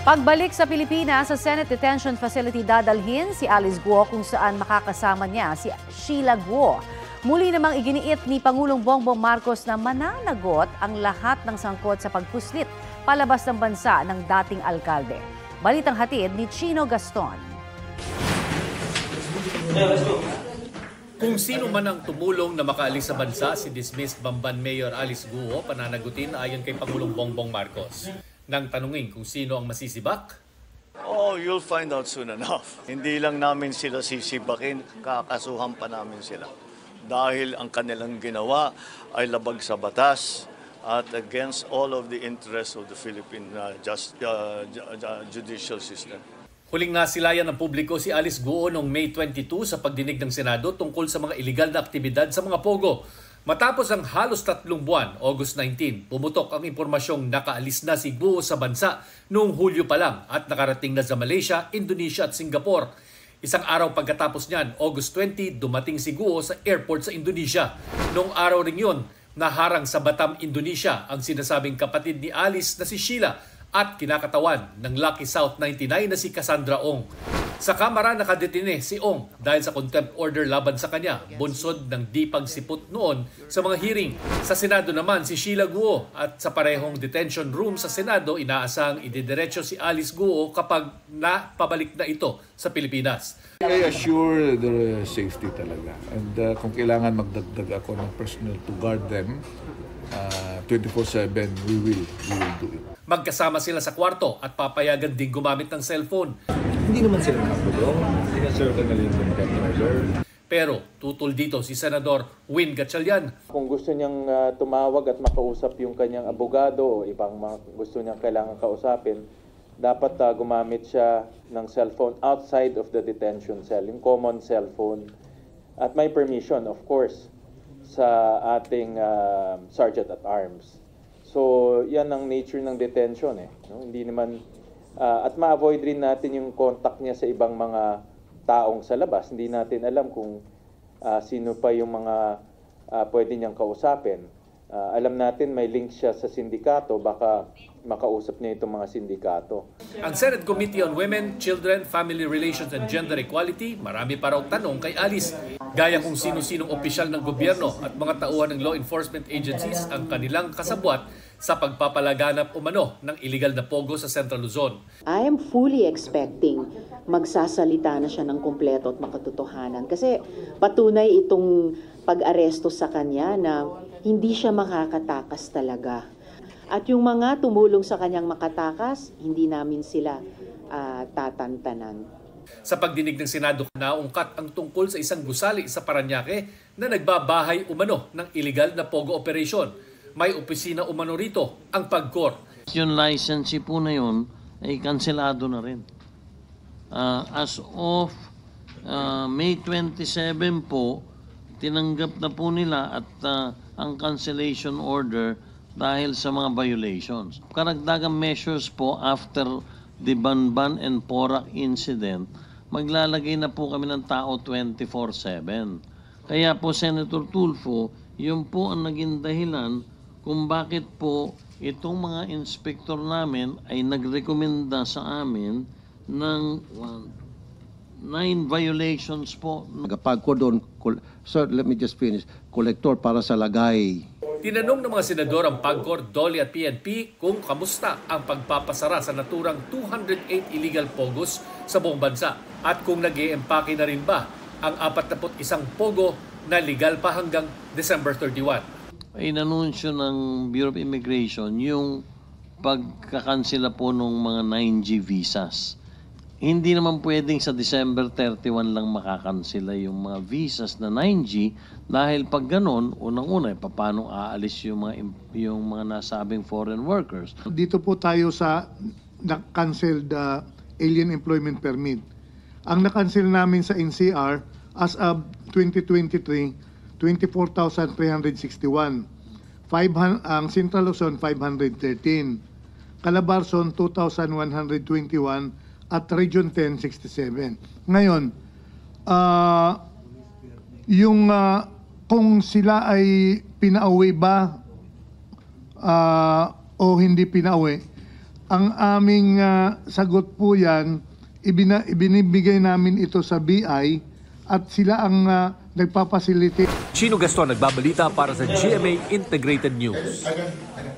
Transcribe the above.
Pagbalik sa Pilipinas, sa Senate Detention Facility dadalhin si Alice Guo kung saan makakasama niya si Sheila Guo. Muli namang iginiit ni Pangulong Bongbong Marcos na mananagot ang lahat ng sangkot sa pagpuslit palabas ng bansa ng dating alkalde. Balitang hatid ni Chino Gaston. Kung sino man ang tumulong na makaalis sa bansa, si dismissed Bamban Mayor Alice Guo pananagutin ayon kay Pangulong Bongbong Marcos. Nang tanungin kung sino ang masisibak? Oh, you'll find out soon enough. Hindi lang namin sila sisibakin, kakasuhan pa namin sila. Dahil ang kanilang ginawa ay labag sa batas at against all of the interests of the Philippine judicial system. Huling nasilayan ng publiko si Alice Guo noong May 22 sa pagdinig ng Senado tungkol sa mga iligal na aktibidad sa mga pogo. Matapos ang halos 3 buwan, August 19, pumutok ang impormasyong nakaalis na si Guo sa bansa noong Hulyo pa lang at nakarating na sa Malaysia, Indonesia at Singapore. Isang araw pagkatapos niyan, August 20, dumating si Guo sa airport sa Indonesia. Noong araw rin yun, naharang sa Batam, Indonesia ang sinasabing kapatid ni Alice na si Sheila at kinakatawan ng Lucky South 99 na si Cassandra Ong. Sa Kamara nakadetine si Ong dahil sa contempt order laban sa kanya, bunsod ng di pagsipot noon sa mga hearing. Sa Senado naman si Sheila Guo at sa parehong detention room sa Senado inaasang ididiretso si Alice Guo kapag napabalik na ito sa Pilipinas. I assure their safety talaga and kung kailangan magdagdag ako ng personnel to guard them 24/7 we will do it. Magkasama sila sa kwarto at papayagan din gumamit ng cellphone. Hindi naman sila nakapulong. Sinaserve na yung contempt order. Pero tutol dito si Senador Win Gatchalian. Kung gusto niyang tumawag at makausap yung kanyang abogado o ibang gusto niyang kailangan kausapin, dapat gumamit siya ng cellphone outside of the detention cell, yung common cellphone. At may permission, of course, sa ating Sergeant at Arms. So, yan ang nature ng detention no? Hindi naman at ma-avoid rin natin yung contact niya sa ibang mga taong sa labas. Hindi natin alam kung sino pa yung mga pwede niyang kausapin. Alam natin may link siya sa sindikato, baka makausap niya itong mga sindikato. Ang Senate Committee on Women, Children, Family Relations and Gender Equality, marami pa raw tanong kay Alice. Gaya kung sino-sinong opisyal ng gobyerno at mga tauhan ng law enforcement agencies ang kanilang kasabwat sa pagpapalaganap umano ng illegal na pogo sa Central Luzon. I am fully expecting magsasalita na siya ng kumpleto at makatotohanan kasi patunay itong pag-aresto sa kanya na hindi siya makakatakas talaga. At yung mga tumulong sa kanyang makatakas, hindi namin sila tatantanan. Sa pagdinig ng Senado, naungkat ang tungkol sa isang gusali sa Parañaque na nagbabahay umano ng illegal na pogo operation. May opisina umano rito, ang PAGCOR. Yung licensee po na yun ay kanselado na rin. As of May 27 po, tinanggap na po nila at ang cancellation order dahil sa mga violations. Karagdagang measures po after the Banban and Porac incident, maglalagay na po kami ng tao 24/7. Kaya po Senator Tulfo, yun po ang naging dahilan kung bakit po itong mga inspektor namin ay nagrekomenda sa amin ng 9 violations po. Pagkodon, sir, let me just finish. Kolektor para sa lagay. Tinanong ng mga senador ang PAGCOR, DOLE at PNP kung kamusta ang pagpapasara sa naturang 208 illegal pogos sa buong bansa at kung nag-i-empake na rin ba ang 41 pogo na legal pa hanggang December 31. Inanunsyo ng Bureau of Immigration yung pagkakansela po ng mga 9G visas. Hindi naman pwedeng sa December 31 lang makakansela yung mga visas na 9G dahil pag ganon, unang-una, paano aalis yung mga nasabing foreign workers. Dito po tayo sa na-canceled alien employment permit. Ang na-cancel namin sa NCR as of 2023, 24,361. Ang Central Luzon, 513. Calabarzon, 2,121 at Region 10, 67. Ngayon, kung sila ay pinauwi ba o hindi pinauwi, Ang aming sagot po yan, ibinibigay namin ito sa BI at sila ang nagpapacilitate. Chino Gaston nagbabalita para sa GMA Integrated News.